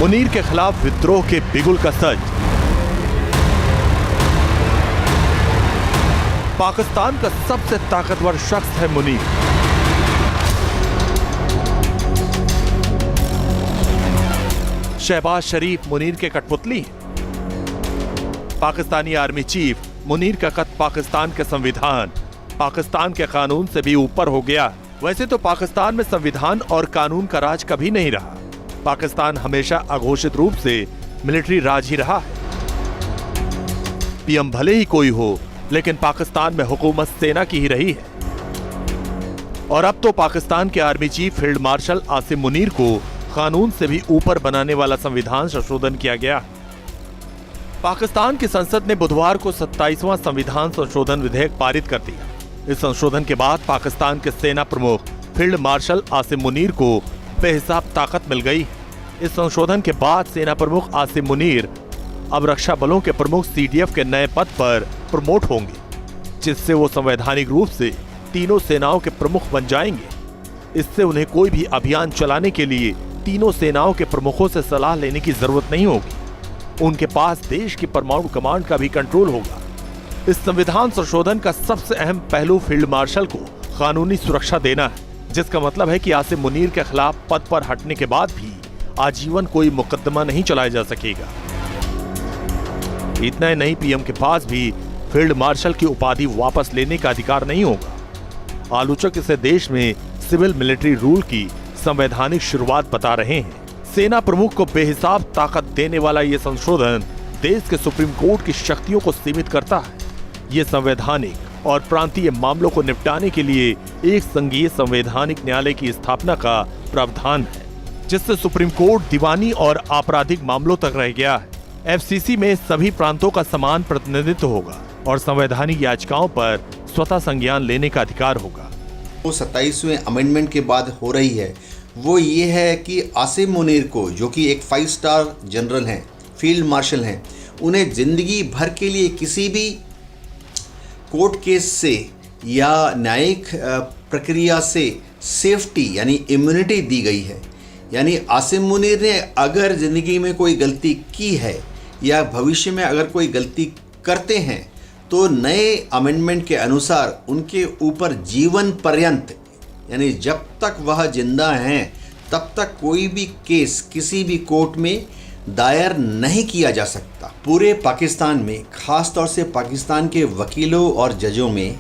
मुनीर के खिलाफ विद्रोह के बिगुल का सच। पाकिस्तान का सबसे ताकतवर शख्स है मुनीर। शहबाज शरीफ मुनीर के कठपुतली। पाकिस्तानी आर्मी चीफ मुनीर का कद पाकिस्तान के संविधान, पाकिस्तान के कानून से भी ऊपर हो गया। वैसे तो पाकिस्तान में संविधान और कानून का राज कभी नहीं रहा। पाकिस्तान हमेशा अघोषित रूप से मिलिट्री राज ही रहा है। पीएम भले ही कोई हो, लेकिन पाकिस्तान में हुकूमत सेना की ही रही है। और अब तो पाकिस्तान के army chief field marshal Asim Munir को कानून से भी ऊपर बनाने वाला संविधान संशोधन किया गया। पाकिस्तान की संसद ने बुधवार को 27वां संविधान संशोधन विधेयक पारित कर दिया। इस संशोधन के बाद पाकिस्तान के सेना प्रमुख फील्ड मार्शल आसिम मुनीर को बेहिसाब ताकत मिल गई। इस संशोधन के बाद सेना प्रमुख आसिम मुनीर अब रक्षा बलों के प्रमुख CDF के नए पद पर प्रमोट होंगे, जिससे वो संवैधानिक रूप से तीनों सेनाओं के प्रमुख बन जाएंगे। इससे उन्हें कोई भी अभियान चलाने के लिए तीनों सेनाओं के प्रमुखों से सलाह लेने की जरूरत नहीं होगी। उनके पास देश की परमाणु कमांड का भी कंट्रोल होगा। इस संविधान संशोधन का सबसे अहम पहलू फील्ड मार्शल को कानूनी सुरक्षा देना है, जिसका मतलब है कि आसिम मुनीर के खिलाफ पद पर हटने के बाद भी आजीवन कोई मुकदमा नहीं चलाया जा सकेगा। इतना ही नहीं, पीएम के पास भी फील्ड मार्शल की उपाधि वापस लेने का अधिकार नहीं होगा। आलोचक इसे देश में सिविल मिलिट्री रूल की संवैधानिक शुरुआत बता रहे हैं। सेना प्रमुख को बेहिसाब ताकत देने वाला यह संशोधन देश के सुप्रीम कोर्ट की शक्तियों को सीमित करता है। ये संवैधानिक और प्रांतीय मामलों को निपटाने के लिए एक संघीय संवैधानिक न्यायालय की स्थापना का प्रावधान है, जिससे सुप्रीम कोर्ट दीवानी और आपराधिक मामलों तक रह गया है। FCC में सभी प्रांतों का समान प्रतिनिधित्व होगा और संवैधानिक याचिकाओं पर स्वतः संज्ञान लेने का अधिकार होगा। वो 27वें अमेंडमेंट के बाद हो रही है वो ये है कि आसिम मुनीर को, जो कि एक 5 स्टार जनरल हैं, फील्ड मार्शल हैं, उन्हें जिंदगी भर के लिए किसी भी कोर्ट केस से या न्यायिक प्रक्रिया से सेफ्टी यानी इम्यूनिटी दी गई है। यानी आसिम मुनीर ने अगर ज़िंदगी में कोई गलती की है या भविष्य में अगर कोई गलती करते हैं तो नए अमेंडमेंट के अनुसार उनके ऊपर जीवन पर्यंत, यानी जब तक वह जिंदा हैं तब तक कोई भी केस किसी भी कोर्ट में दायर नहीं किया जा सकता। पूरे पाकिस्तान में, ख़ास तौर से पाकिस्तान के वकीलों और जजों में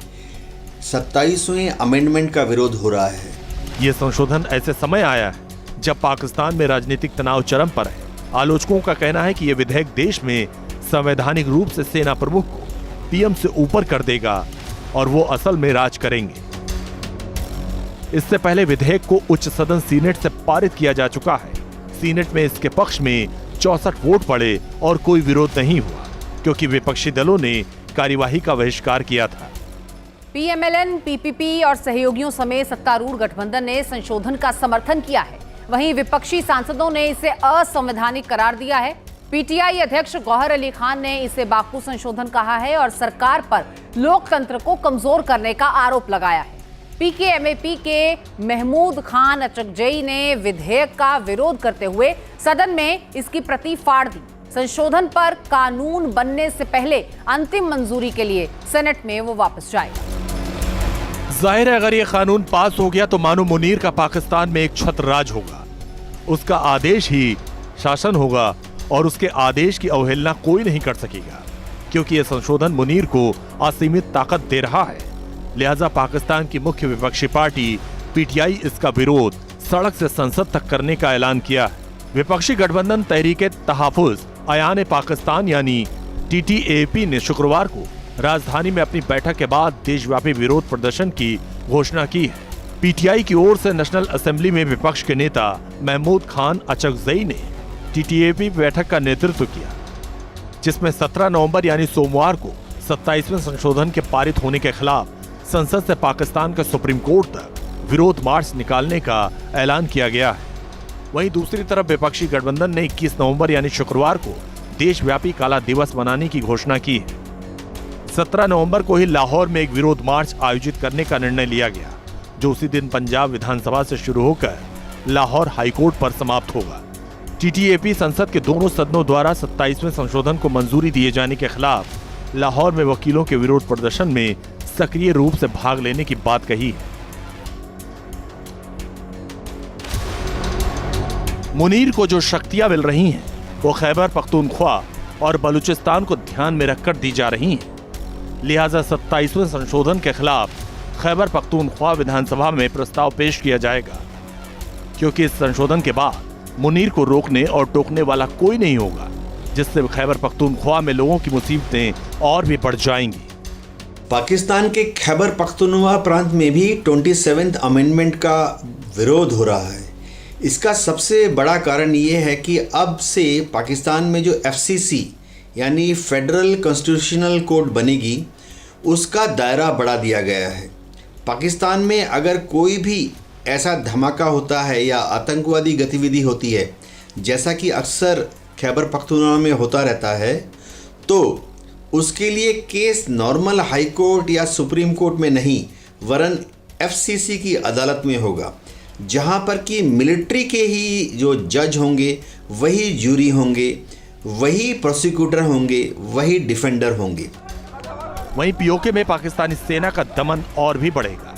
27वें अमेंडमेंट का विरोध हो रहा है। ये संशोधन ऐसे समय आया है जब पाकिस्तान में राजनीतिक तनाव चरम पर है। आलोचकों का कहना है कि यह विधेयक देश में संवैधानिक रूप से सेना प्रमुख को पीएम से ऊपर कर देगा और वो असल में राज करेंगे। इससे पहले विधेयक को उच्च सदन सीनेट से पारित किया जा चुका है। सीनेट में इसके पक्ष में 64 वोट पड़े और कोई विरोध नहीं हुआ, क्योंकि विपक्षी दलों ने कार्यवाही का बहिष्कार किया था। PMLN, PPP और सहयोगियों समेत सत्तारूढ़ गठबंधन ने संशोधन का समर्थन किया है। वहीं विपक्षी सांसदों ने इसे असंवैधानिक करार दिया है। PTI अध्यक्ष गौहर अली खान ने इसे बाकू संशोधन कहा है और सरकार पर लोकतंत्र को कमजोर करने का आरोप लगाया है। PKMAP के महमूद खान अचकजई ने विधेयक का विरोध करते हुए सदन में इसकी प्रति फाड़ दी। संशोधन पर कानून बनने से पहले अंतिम मंजूरी के लिए सेनेट में वो वापस जाएगा। जाहिर है, अगर ये कानून पास हो गया तो मानो मुनीर का पाकिस्तान में एक छत्र राज होगा। उसका आदेश ही शासन होगा और उसके आदेश की अवहेलना कोई नहीं कर सकेगा, क्योंकि यह संशोधन मुनीर को असीमित ताकत दे रहा है। लिहाजा पाकिस्तान की मुख्य विपक्षी पार्टी PTI इसका विरोध सड़क से संसद तक करने का ऐलान किया है। विपक्षी गठबंधन तहरीक तहफ़्फ़ुज़ अयान पाकिस्तान यानी TTAP ने शुक्रवार को राजधानी में अपनी बैठक के बाद देशव्यापी विरोध प्रदर्शन की घोषणा की है। PTI की ओर से नेशनल असेंबली में विपक्ष के नेता महमूद खान अचकजई ने TTAP बैठक का नेतृत्व किया, जिसमें 17 नवंबर यानी सोमवार को 27वें संशोधन के पारित होने के खिलाफ संसद से पाकिस्तान के सुप्रीम कोर्ट तक विरोध मार्च निकालने का ऐलान किया गया है। वहीं दूसरी तरफ विपक्षी गठबंधन ने 21 नवंबर यानी शुक्रवार को देशव्यापी काला दिवस मनाने की घोषणा की है। 17 नवंबर को ही लाहौर में एक विरोध मार्च आयोजित करने का निर्णय लिया गया, जो उसी दिन पंजाब विधानसभा से शुरू होकर लाहौर हाईकोर्ट पर समाप्त होगा। टीटीएपी संसद के दोनों सदनों द्वारा 27वें संशोधन को मंजूरी दिए जाने के खिलाफ लाहौर में वकीलों के विरोध प्रदर्शन में सक्रिय रूप से भाग लेने की बात कही है। मुनीर को जो शक्तियां मिल रही हैं, वो खैबर पख्तूनख्वा और बलूचिस्तान को ध्यान में रखकर दी जा रही हैं। लिहाजा 27वें संशोधन के खिलाफ खैबर पख्तूनख्वा विधानसभा में प्रस्ताव पेश किया जाएगा, क्योंकि इस संशोधन के बाद मुनीर को रोकने और टोकने वाला कोई नहीं होगा, जिससे खैबर पख्तूनख्वा में लोगों की मुसीबतें और भी बढ़ जाएंगी। पाकिस्तान के खैबर पख्तूनख्वा प्रांत में भी 27th अमेंडमेंट का विरोध हो रहा है। इसका सबसे बड़ा कारण ये है कि अब से पाकिस्तान में जो FCC यानी फेडरल कॉन्स्टिट्यूशनल कोर्ट बनेगी, उसका दायरा बढ़ा दिया गया है। पाकिस्तान में अगर कोई भी ऐसा धमाका होता है या आतंकवादी गतिविधि होती है, जैसा कि अक्सर खैबर पख्तूनख्वा में होता रहता है, तो उसके लिए केस नॉर्मल हाई कोर्ट या सुप्रीम कोर्ट में नहीं, वरन FCC की अदालत में होगा, जहां पर कि मिलिट्री के ही जो जज होंगे वही जूरी होंगे, वही प्रोसिक्यूटर होंगे, वही डिफेंडर होंगे। वहीं पीओके में पाकिस्तानी सेना का दमन और भी बढ़ेगा।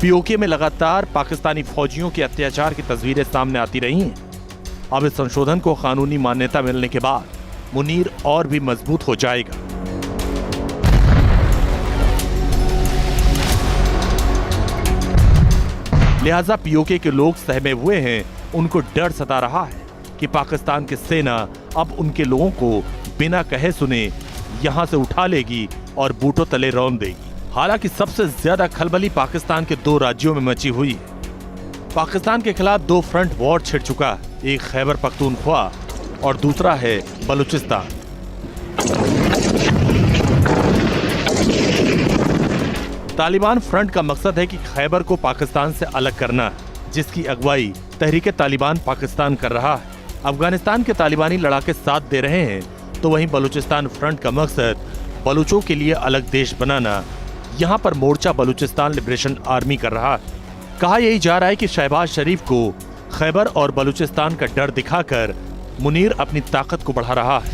पीओके में लगातार पाकिस्तानी फौजियों के अत्याचार की तस्वीरें सामने आती रही हैं। अब इस संशोधन को कानूनी मान्यता मिलने के बाद मुनीर और भी मजबूत हो जाएगा। लिहाजा पीओके के लोग सहमे हुए हैं। उनको डर सता रहा है कि पाकिस्तान की सेना अब उनके लोगों को बिना कहे सुने यहां से उठा लेगी और बूटों तले रौंद देगी। हालांकि सबसे ज्यादा खलबली पाकिस्तान के 2 राज्यों में मची हुई है। पाकिस्तान के खिलाफ 2 फ्रंट वॉर छिड़ चुका है, एक खैबर पख्तूनख्वा और दूसरा है बलूचिस्तान। तालिबान फ्रंट का मकसद है कि खैबर को पाकिस्तान से अलग करना, जिसकी अगुवाई तहरीक तालिबान पाकिस्तान कर रहा है। अफगानिस्तान के तालिबानी लड़ाके साथ दे रहे हैं, तो वहीं बलूचिस्तान फ्रंट का मकसद बलूचों के लिए अलग देश बनाना। यहाँ पर मोर्चा बलूचिस्तान लिबरेशन आर्मी कर रहा है। कहा यही जा रहा है कि शहबाज शरीफ को खैबर और बलूचिस्तान का डर दिखाकर मुनीर अपनी ताकत को बढ़ा रहा है,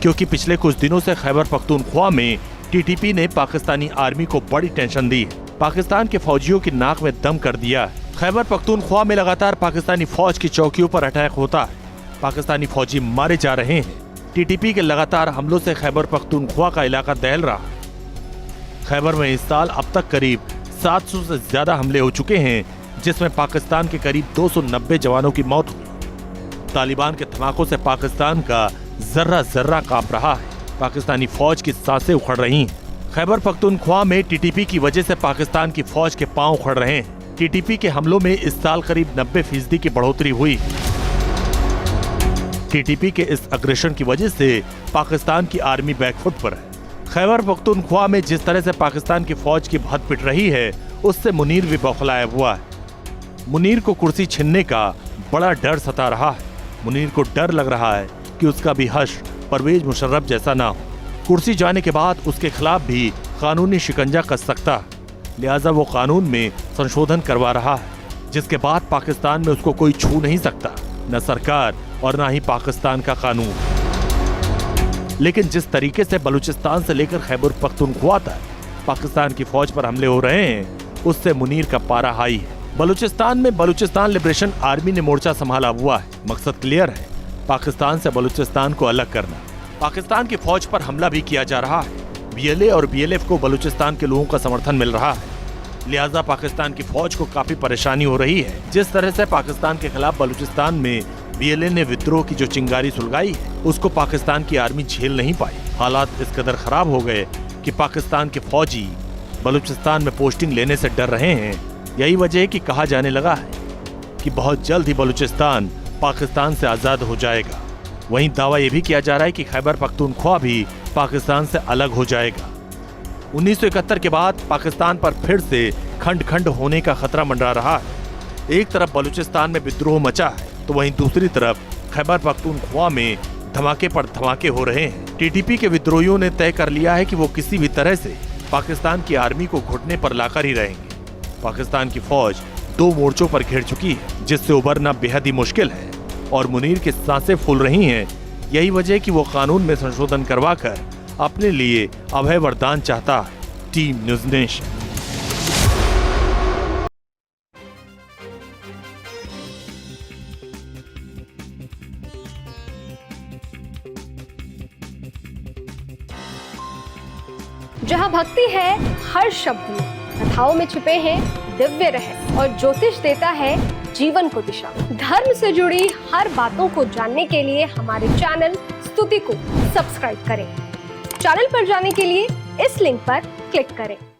क्योंकि पिछले कुछ दिनों से खैबर पख्तूनख्वा में टीटीपी ने पाकिस्तानी आर्मी को बड़ी टेंशन दी है। पाकिस्तान के फौजियों की नाक में दम कर दिया है। खैबर पख्तूनख्वा में लगातार पाकिस्तानी फौज की चौकियों पर अटैक होता है। पाकिस्तानी फौजी मारे जा रहे हैं। टीटीपी के लगातार हमलों से खैबर पख्तूनख्वा का इलाका दहल रहा है। खैबर में इस साल अब तक करीब 700 से ज्यादा हमले हो चुके हैं, जिसमें पाकिस्तान के करीब 290 जवानों की मौत हुई। तालिबान के धमाकों से पाकिस्तान का जर्रा जर्रा कांप रहा है। पाकिस्तानी फौज की सांसें उखड़ रही हैं। खैबर पख्तूनख्वा में टीटीपी की वजह से पाकिस्तान की फौज के पांव उखड़ रहे हैं। टीटीपी के हमलों में इस साल करीब 90% की बढ़ोतरी हुई। टीटीपी के इस अग्रेशन की वजह से पाकिस्तान की आर्मी बैकफुट पर है। खैबर पख्तूनख्वा में जिस तरह से पाकिस्तान की फौज की भद पिट रही है, उससे मुनीर भी बौखलाया हुआ है। मुनीर को कुर्सी छीनने का बड़ा डर सता रहा है। मुनीर को डर लग रहा है कि उसका भी हश्र परवेज मुशर्रफ जैसा ना हो। कुर्सी जाने के बाद उसके खिलाफ भी कानूनी शिकंजा कस सकता है। लिहाजा वो कानून में संशोधन करवा रहा है, जिसके बाद पाकिस्तान में उसको कोई छू नहीं सकता, न सरकार और न ही पाकिस्तान का कानून। लेकिन जिस तरीके से बलूचिस्तान से लेकर खैबर पख्तूनख्वा तक पाकिस्तान की फौज पर हमले हो रहे हैं, उससे मुनीर का पारा हाई है। बलूचिस्तान में बलूचिस्तान लिबरेशन आर्मी ने मोर्चा संभाला हुआ है। मकसद क्लियर है, पाकिस्तान से बलूचिस्तान को अलग करना। पाकिस्तान की फौज पर हमला भी किया जा रहा है। बीएलए और बीएलएफ को बलूचिस्तान के लोगों का समर्थन मिल रहा है। लिहाजा पाकिस्तान की फौज को काफी परेशानी हो रही है। जिस तरह से पाकिस्तान के खिलाफ बलूचिस्तान में बीएलए ने विद्रोह की जो चिंगारी सुलगाई है, उसको पाकिस्तान की आर्मी झेल नहीं पाई। हालात इस कदर खराब हो गए कि पाकिस्तान के फौजी बलूचिस्तान में पोस्टिंग लेने से डर रहे हैं। यही वजह है कि कहा जाने लगा है कि बहुत जल्द ही बलूचिस्तान पाकिस्तान से आजाद हो जाएगा। वहीं दावा यह भी किया जा रहा है कि खैबर पख्तूनख्वा भी पाकिस्तान से अलग हो जाएगा। 1971 के बाद पाकिस्तान पर फिर से खंड खंड होने का खतरा मंडरा रहा है। एक तरफ बलूचिस्तान में विद्रोह मचा है, तो वहीं दूसरी तरफ खैबर पख्तूनख्वा में धमाके पर धमाके हो रहे हैं। टीटीपी के विद्रोहियों ने तय कर लिया है कि वो किसी भी तरह से पाकिस्तान की आर्मी को घुटने पर लाकर ही रहेंगे। पाकिस्तान की फौज दो मोर्चों पर घिर चुकी है, जिससे उबरना बेहद ही मुश्किल है और मुनीर की सांसें फूल रही हैं। यही वजह है कि वो कानून में संशोधन करवाकर अपने लिए अभय वरदान चाहता है। Team news nation. जहाँ भक्ति है हर शब्द में, कथाओं में छुपे हैं दिव्य रहस्य और ज्योतिष देता है जीवन को दिशा। धर्म से जुड़ी हर बातों को जानने के लिए हमारे चैनल स्तुति को सब्सक्राइब करें। चैनल पर जाने के लिए इस लिंक पर क्लिक करें।